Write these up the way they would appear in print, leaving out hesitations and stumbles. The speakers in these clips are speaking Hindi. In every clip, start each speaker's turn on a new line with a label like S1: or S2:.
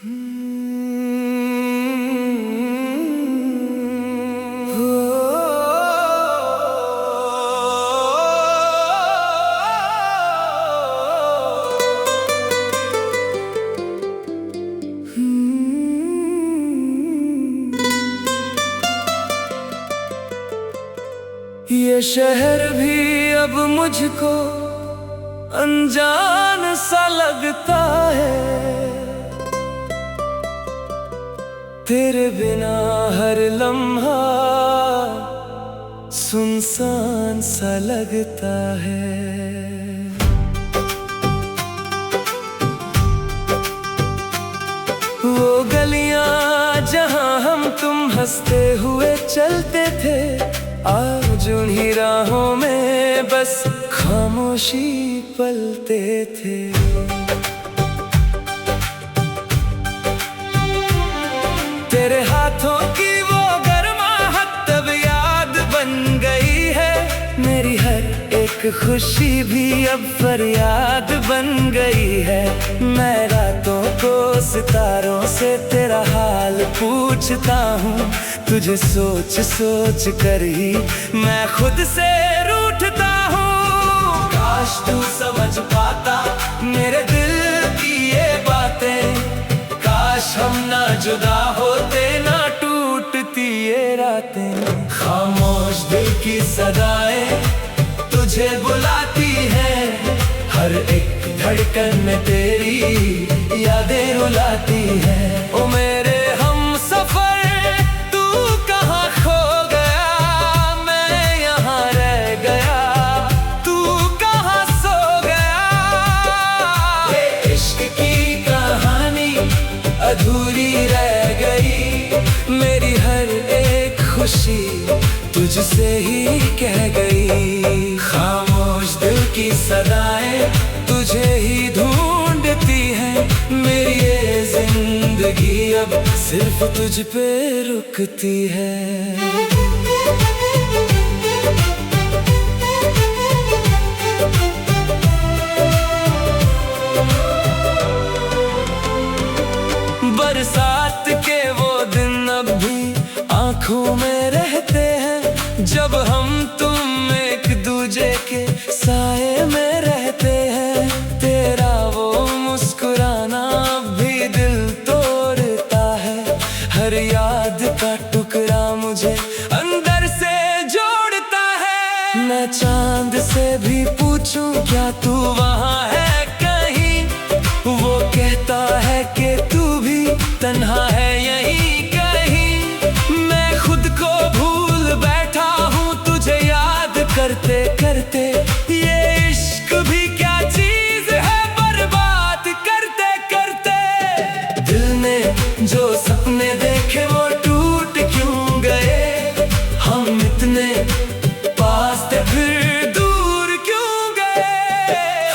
S1: ये शहर भी अब मुझको अनजान सा लगता है, तेरे बिना हर लम्हा सुनसान सा लगता है। वो गलियां जहां हम तुम हंसते हुए चलते थे, आज उन्हीं राहों में बस खामोशी पलते थे। तेरे हाथों की वो गर्माहट अब याद बन गई है, मेरी हर एक खुशी भी अब फरियाद बन गई है। मैं रातों को सितारों से तेरा हाल पूछता हूँ, तुझे सोच सोच कर ही मैं खुद से रूठता हूँ। काश तू समझ पाता मेरे दिल की ये बातें, काश हम ना जुदा होते, ना टूटती ये रातें। खामोश दिल की सदाएं तुझे बुलाती हैं, हर एक धड़कन में तेरी यादें रुलाती हैं। ओ मेरे अधूरी रह गई, मेरी हर एक खुशी तुझसे ही कह गई। खामोश दिल की सदाएं तुझे ही ढूंढती हैं, मेरी ये जिंदगी अब सिर्फ तुझ पे रुकती है। बरसात के वो दिन अब भी आंखों में रहते हैं, जब हम तुम एक दूजे के साए में रहते हैं। तेरा वो मुस्कुराना अब भी दिल तोड़ता है, हर याद का टुकड़ा मुझे अंदर से जोड़ता है। मैं चांद से भी पूछूं क्या तू वहाँ है कहीं, वो कहता है कि तू भी तन्हा है यहीं कहीं। मैं खुद को भूल बैठा हूँ तुझे याद करते करते, ये इश्क भी क्या चीज है बर्बाद करते करते। दिल ने जो सपने देखे वो टूट क्यों गए, हम इतने पास थे फिर दूर क्यों गए।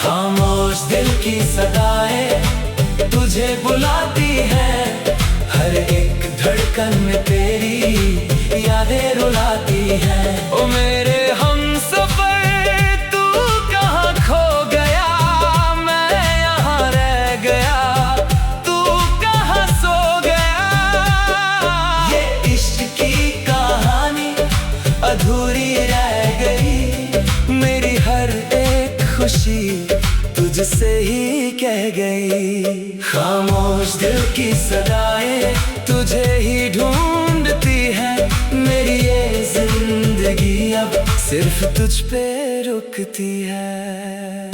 S1: खामोश दिल की सदाएं तुझे बुलाती हैं, हर एक धड़कन में तेरी यादें रुलाती हैं। ओ मेरे हमसफर तू कहाँ खो गया, मैं यहाँ रह गया, तू कहाँ सो गया। ये इश्क की कहानी अधूरी रह गई, मेरी हर एक खुशी तुझसे ही कह गई। खामोश दिल की सदाएं तुझे ही ढूंढती हैं, मेरी ये जिंदगी अब सिर्फ तुझ पे रुकती है।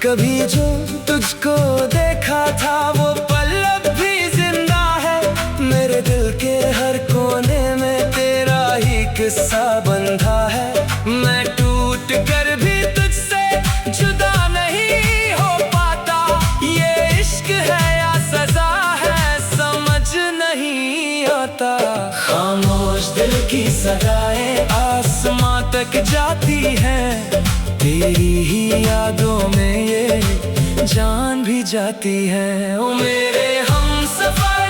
S1: कभी जो तुझको देखा था वो पल अब भी जिंदा है, मेरे दिल के हर कोने में तेरा ही किस्सा बंधा है। मैं टूट कर भी जुदा नहीं हो पाता, ये इश्क है या सजा है समझ नहीं आता। खामोश दिल की सदाएं आसमां तक जाती हैं, तेरी ही यादों में ये जान भी जाती है। ओ मेरे हमसफर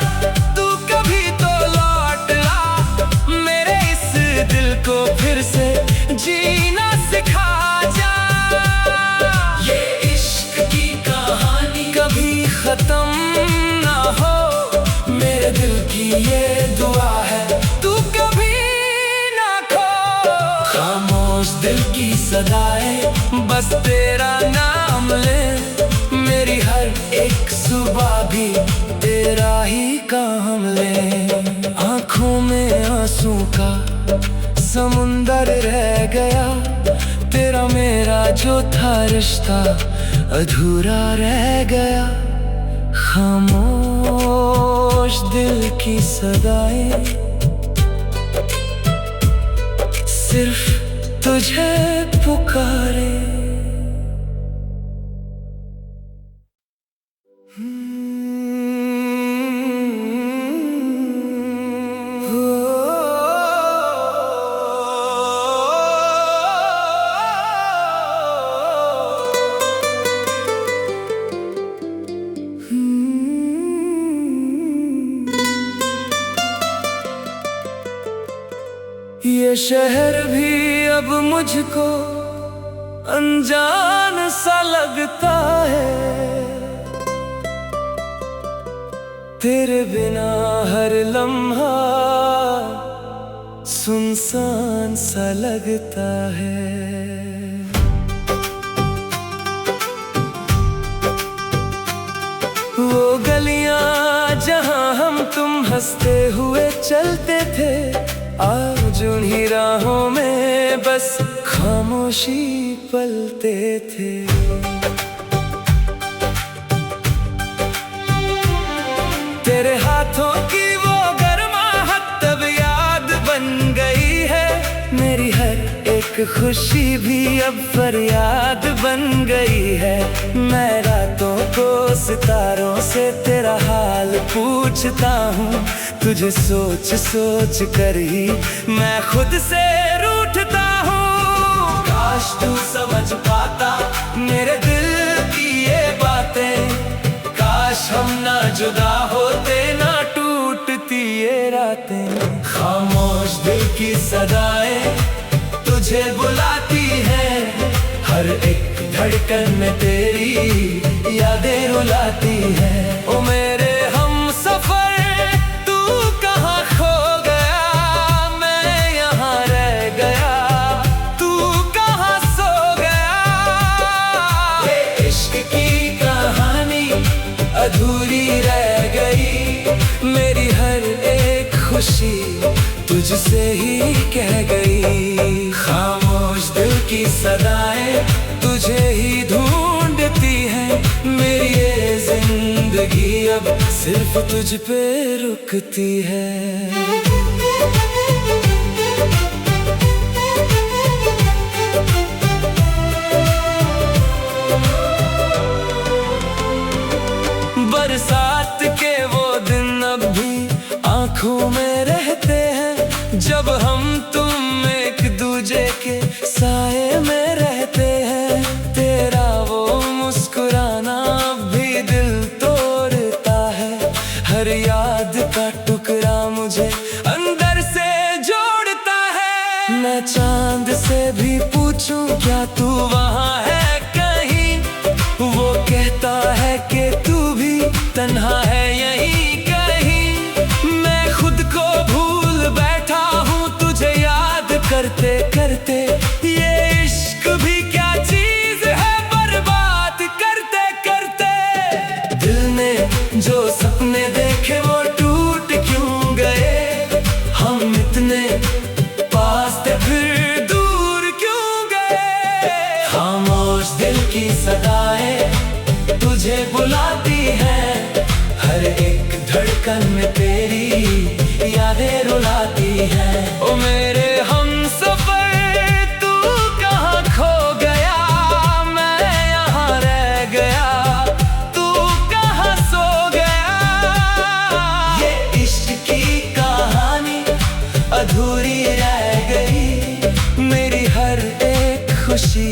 S1: तू कभी तो लौट ला, मेरे इस दिल को फिर से जीना सिखा जा। ये इश्क की कहानी कभी खत्म की ये दुआ है, तू कभी ना खो। खामोश दिल की सदाएं बस तेरा नाम ले, मेरी हर एक सुबह भी तेरा ही काम ले। आँखों में आंसू का समुंदर रह गया, तेरा मेरा जो था रिश्ता अधूरा रह गया। खामोश दिल की सदाएं सिर्फ तुझे पुकारे। ये शहर भी अब मुझको अनजान सा लगता है, तेरे बिना हर लम्हा सुनसान सा लगता है। वो गलियां जहां हम तुम हंसते हुए चलते थे, आज उन्हीं राहों में बस खामोशी पलते थे। तेरे हाथों की वो गर्माहट अब याद बन गई है, मेरी हर एक खुशी भी अब फरियाद बन गई है। मैं रातों को सितारों से तेरा हाल पूछता हूँ, तुझे सोच सोच कर ही मैं खुद से रूठता हूँ। काश तू समझ पाता मेरे दिल की ये बातें, काश हम ना जुदा होते, ना टूटती ये रातें। खामोश दिल की सदाएं तुझे बुलाती हैं, हर एक धड़कन में तेरी यादें रुलाती हैं। ओ मेरे हम सफर तू कहाँ खो गया, मैं यहाँ रह गया, तू कहाँ सो गया। ये इश्क की कहानी अधूरी रह गई, मेरी हर एक खुशी तुझसे ही कह गई। खामोश दिल की सदाएं तुझे ही ढूंढती हैं, मेरी ये जिंदगी अब सिर्फ तुझ पे रुकती है। बरसात के वो दिन अब भी आँखों में रहते हैं, जब हम तुम एक दूजे के साए में रहते हैं। तेरा वो मुस्कुराना भी दिल तोड़ता है, हर याद का टुकड़ा मुझे अंदर से जोड़ता है। मैं चांद से भी पूछूं क्या तू वहाँ है कहीं, वो कहता है कि तू भी तन्हा है यहीं कहीं। मैं खुद को भूल बैठा हूँ तुझे याद करते करते, ये इश्क भी क्या चीज है बर्बाद करते करते। दिल ने जो सपने देखे वो टूट क्यों गए, हम इतने पास थे फिर दूर क्यों गए। खामोश दिल की सदाएं तुझे बुलाती हैं, हर एक धड़कन में तेरी यादें रुलाती हैं। ओ मेरे हमसफर तू कहाँ खो गया, मैं यहाँ रह गया, तू कहाँ सो गया। ये इश्क की कहानी अधूरी रह गई, मेरी हर एक खुशी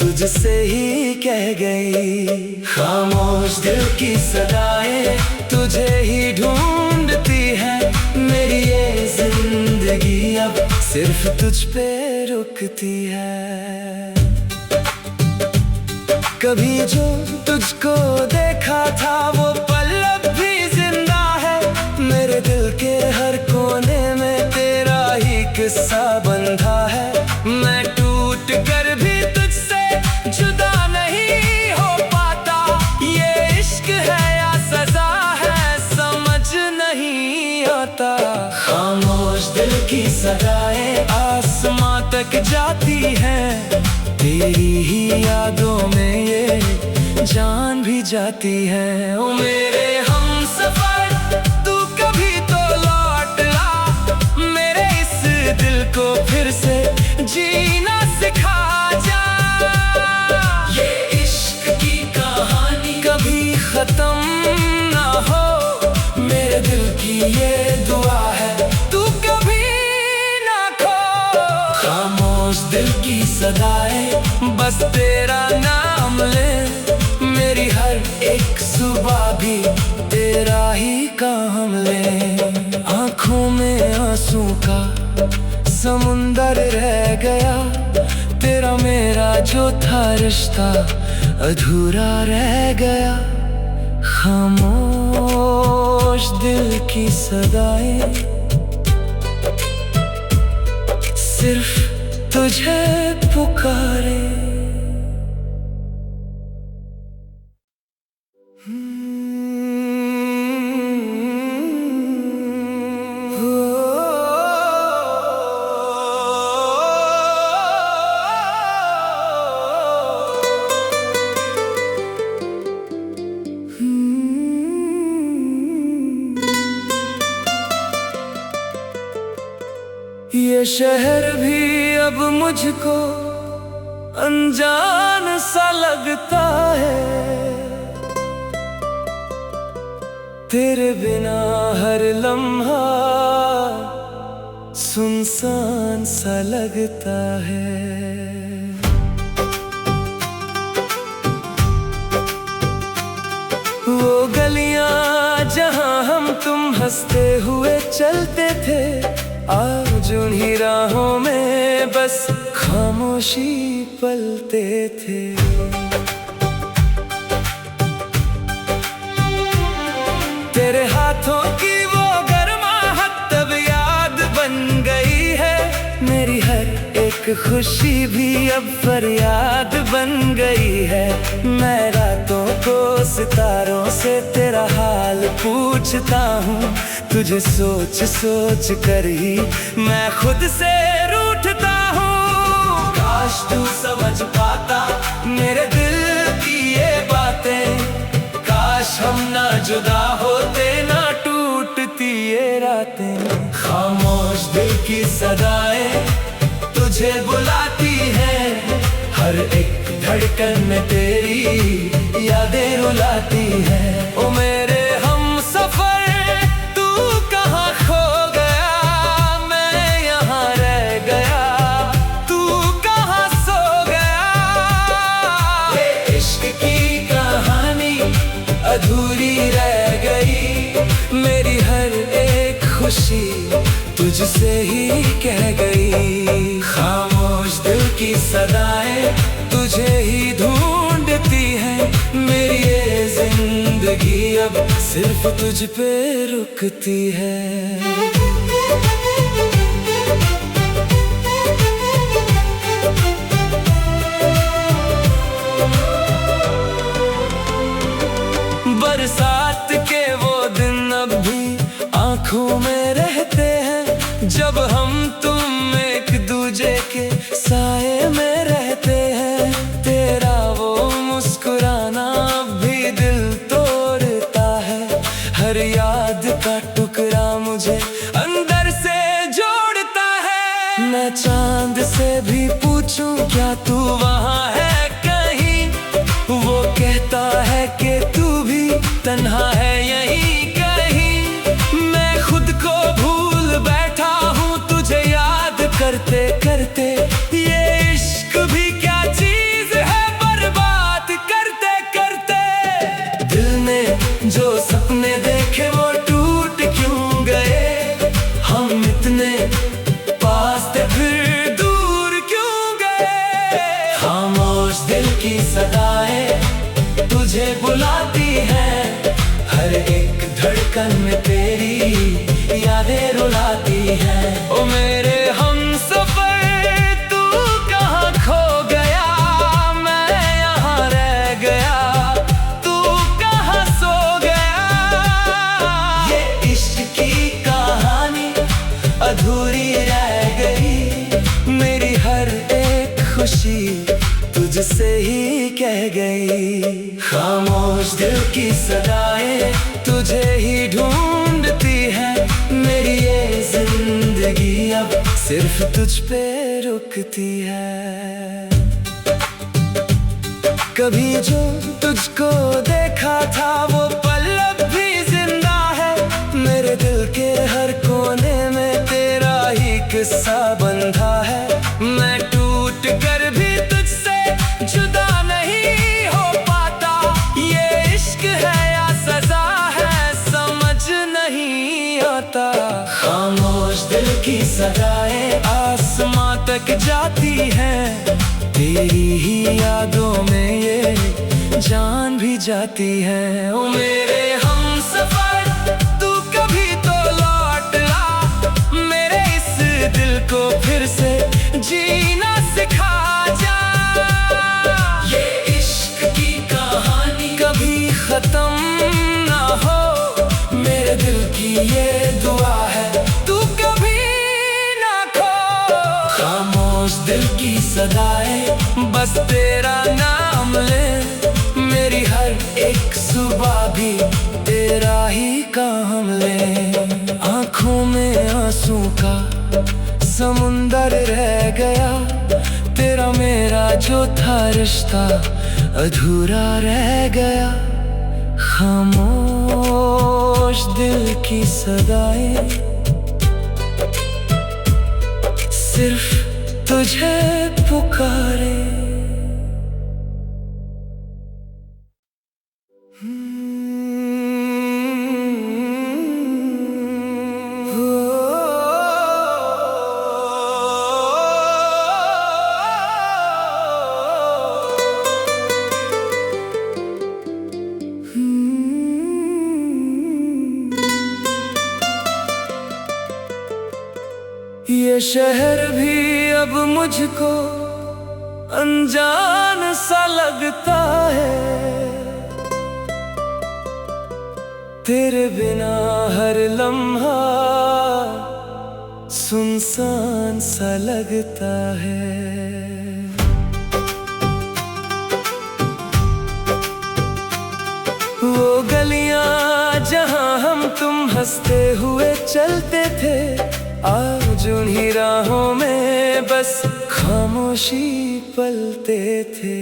S1: तुझसे ही कह गई। खामोश दिल की सदाएं तुझे ही ढूंढती हैं, मेरी ये जिंदगी अब सिर्फ तुझ पे रुकती है। कभी जो तुझको देखा था वो पल अब भी जिंदा है, मेरे दिल सदाएं आसमां तक जाती हैं, तेरी ही यादों में ये जान भी जाती है। ओ मेरे हमसफर तू कभी तो लौट ला, मेरे इस दिल को फिर से जीना सिखा जा। ये इश्क की कहानी कभी खत्म ना हो, मेरे दिल की ये दुआ है तू कभी ना खो। खामोश दिल की सदाएं बस तेरा नाम ले, मेरी हर एक सुबह भी तेरा ही काम ले। आँखों में आंसू का समुंदर रह गया, तेरा मेरा जो था रिश्ता अधूरा रह गया। खामोश दिल की सदाएं सिर्फ तुझे पुकारे। ये शहर भी अब मुझको अनजान सा लगता है, तेरे बिना हर लम्हा सुनसान सा लगता है। वो गलियां जहां हम तुम हंसते हुए चलते थे, आज उन्हीं राहों में बस खामोशी पलते थे। तेरे हाथों की वो गर्माहट तब याद बन गई है, मेरी हर एक खुशी भी अब फरियाद बन गई है। मैं रातों को सितारों से तेरा हाल पूछता हूँ, तुझे सोच सोच कर ही मैं खुद से रूठता हूँ। काश तू समझ पाता मेरे दिल की ये बातें, काश हम ना जुदा होते ना टूटती ये रातें। खामोश दिल की सदाएं तुझे बुलाती हैं, हर एक धड़कन में तेरी यादें रुलाती हैं। ओ मेरे हमसफर तू कहाँ खो गया, मैं यहाँ रह गया, तू कहाँ सो गया। ये इश्क की कहानी अधूरी रह गई, मेरी हर एक खुशी तुझसे ही कह गई। खामोश दिल की सदाएं तुझे ही ढूंढती हैं, मेरी ये जिंदगी अब सिर्फ तुझ पे रुकती है। बरसात के वो दिन अब भी आँखों में रहते हैं, जब हम तुम एक दूजे के साए में रहते हैं। तेरा वो मुस्कुराना अब भी दिल तोड़ता है, हर याद का टुकड़ा मुझे अंदर से जोड़ता है। मैं चांद से भी पूछूं क्या तू वहाँ है कहीं, वो कहता है कि तू भी तन्हा है यहीं कहीं। मैं खुद को भूल बैठा हूँ तुझे याद करते करते, ये इश्क भी क्या चीज है बर्बाद करते करते। दिल ने जो सपने देखे वो टूट क्यों गए, हम इतने पास थे फिर दूर क्यों गए। खामोश दिल की सदाएं तुझे बुलाती हैं, हर एक धड़कन में तेरी यादें रुलाती हैं। ओ मेरे हमसफर तू कहाँ खो गया, मैं यहाँ रह गया, तू कहाँ सो गया। ये इश्क की कहानी अधूरी है तुझसे ही कह गई। खामोश दिल की सदाएं तुझे ही ढूंढती है, मेरी ये जिंदगी अब सिर्फ तुझ पे रुकती है। कभी जो तुझको देखा था वो पल अब भी जिंदा है, मेरे दिल के हर कोने में तेरा ही किस्सा बंधा है। मैं टूट कर भी तुझसे जुदा नहीं हो पाता, ये इश्क है या सजा है समझ नहीं आता। खामोश दिल की सदाएं आसमां तक जाती हैं, तेरी ही यादों में ये जान भी जाती है। ओ मेरे हमसफर तू कभी तो लौट आ, मेरे इस दिल को फिर से जीना सिखा जा। ये इश्क की कहानी कभी खत्म ना हो, मेरे दिल की ये दुआ है तू कभी ना खो। खामोश दिल की सदाएं बस तेरा नाम ले, मेरी हर एक सुबह भी तेरा ही काम ले। आंखों में आंसू का समुंदर रह गया, तेरा मेरा जो था रिश्ता अधूरा रह गया। खामोश दिल की सदाएं सिर्फ तुझे पुकारे। ये शहर भी अब मुझको अनजान सा लगता है, तेरे बिना हर लम्हा सुनसान सा लगता है। वो गलियां जहां हम तुम हंसते हुए चलते थे, आज उन्हीं राहों में बस खामोशी पलते थे।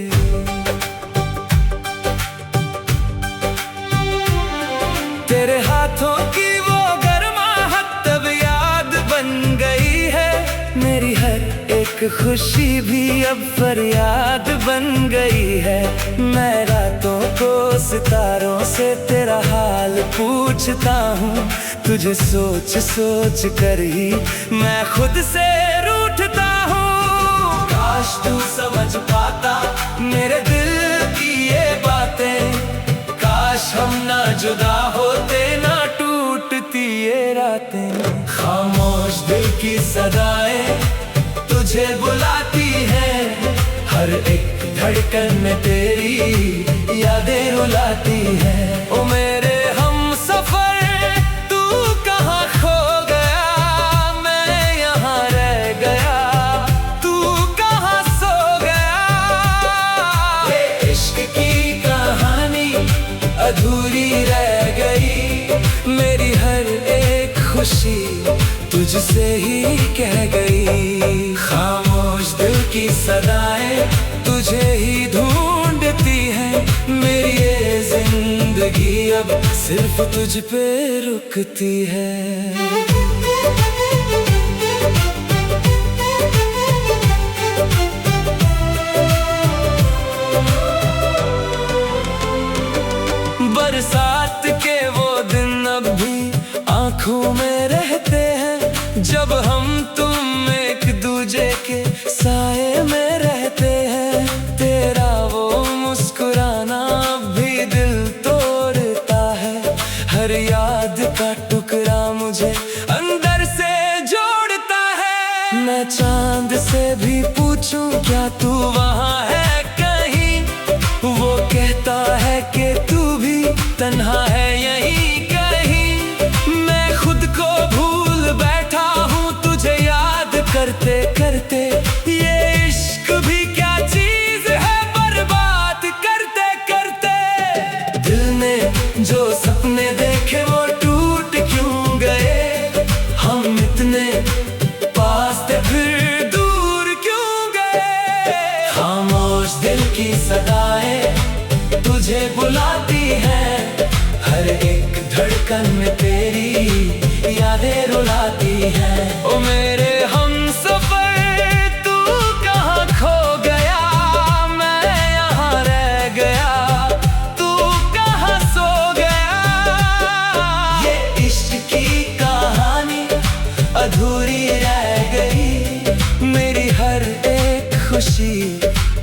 S1: तेरे हाथों की वो गर्माहट अब याद बन गई है, मेरी हर एक खुशी भी अब फरियाद बन गई है। मैं रातों को सितारों से तेरा हाल पूछता हूँ, तुझे सोच सोच कर ही मैं खुद से रूठता हूँ। काश तू समझ पाता मेरे दिल की ये बातें, काश हम ना जुदा होते ना टूटती ये रातें। खामोश दिल की सदाएं तुझे बुलाती हैं, हर एक धड़कन में तेरी यादें रुलाती हैं। ओ मेरे हमसफर तू कहाँ खो गया, मैं यहाँ रह गया, तू कहाँ सो गया। ये इश्क की कहानी अधूरी रह गई, मेरी हर एक खुशी तुझसे ही कह गई। खामोश दिल की सदाएं तुझे ही ढूंढती हैं, मेरी ये जिंदगी अब सिर्फ तुझ पे रुकती है। बरसात के वो दिन अब भी आंखों में रहते हैं, जब हम तुम एक दूजे के साए में रहते हैं। तेरा वो मुस्कुराना अब भी दिल तोड़ता है, हर याद का टुकड़ा मुझे अंदर से जोड़ता है। मैं चांद से भी पूछूं क्या तू वहाँ है कहीं, वो कहता है कि तू भी तन्हा है यहीं कहीं। मैं खुद को भूल बैठा हूँ तुझे याद करते करते, ये इश्क भी क्या चीज है जो सपने देखे वो टूट क्यों गए, हम इतने पास थे फिर दूर क्यों गए। खामोश दिल की सदाएं तुझे बुलाती हैं, हर एक धड़कन में तेरी यादें रुलाती हैं। ओ मेरे हमसफर तू कहाँ खो गया, मैं यहाँ रह गया, तू कहाँ सो गया। ये इश्क की कहानी अधूरी रह गई, मेरी हर एक खुशी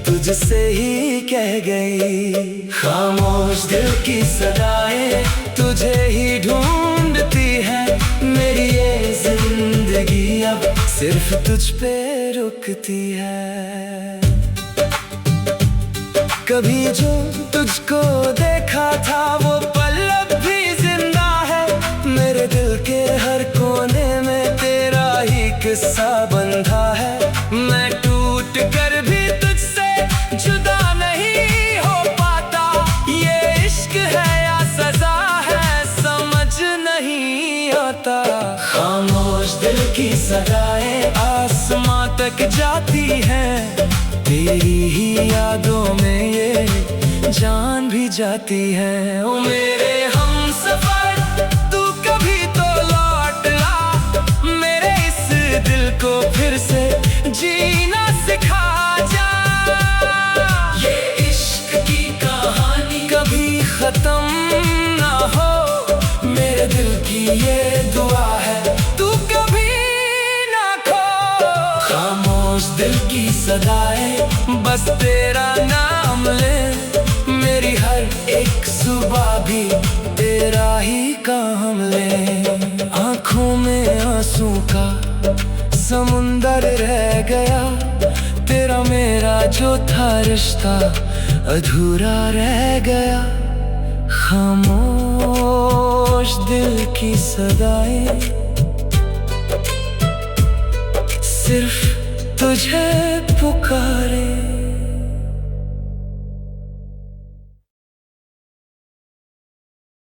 S1: तुझसे ही कह गई। खामोश दिल की सदाएं तुझे ही ढूंढती है, मेरी ये जिंदगी अब सिर्फ तुझ पे रुकती है। कभी जो तुझको देखा था वो पल अब भी जिंदा है, मेरे दिल के हर कोने में तेरा ही किस्सा बंधा है। मैं टूट कर भी तुझसे जुदा नहीं हो पाता, ये इश्क है या सजा है समझ नहीं आता। खामोश दिल की सदाएं आसमां तक जाती हैं, तेरी ही यादों में ये जान भी जाती है। ओ मेरे हमसफर तू कभी तो लौट ला, मेरे इस दिल को फिर से जीना सिखा जा। ये इश्क की कहानी कभी खत्म ना हो, मेरे दिल की ये दुआ है तू कभी ना खो। खामोश दिल की सदाएं बस तेरा नाम ले, मेरी हर एक सुबह भी तेरा ही काम ले। आंखों में आंसू का समुंदर रह गया, तेरा मेरा जो था रिश्ता अधूरा रह गया। खामोश दिल की सदाएं सिर्फ तुझे पुकारे।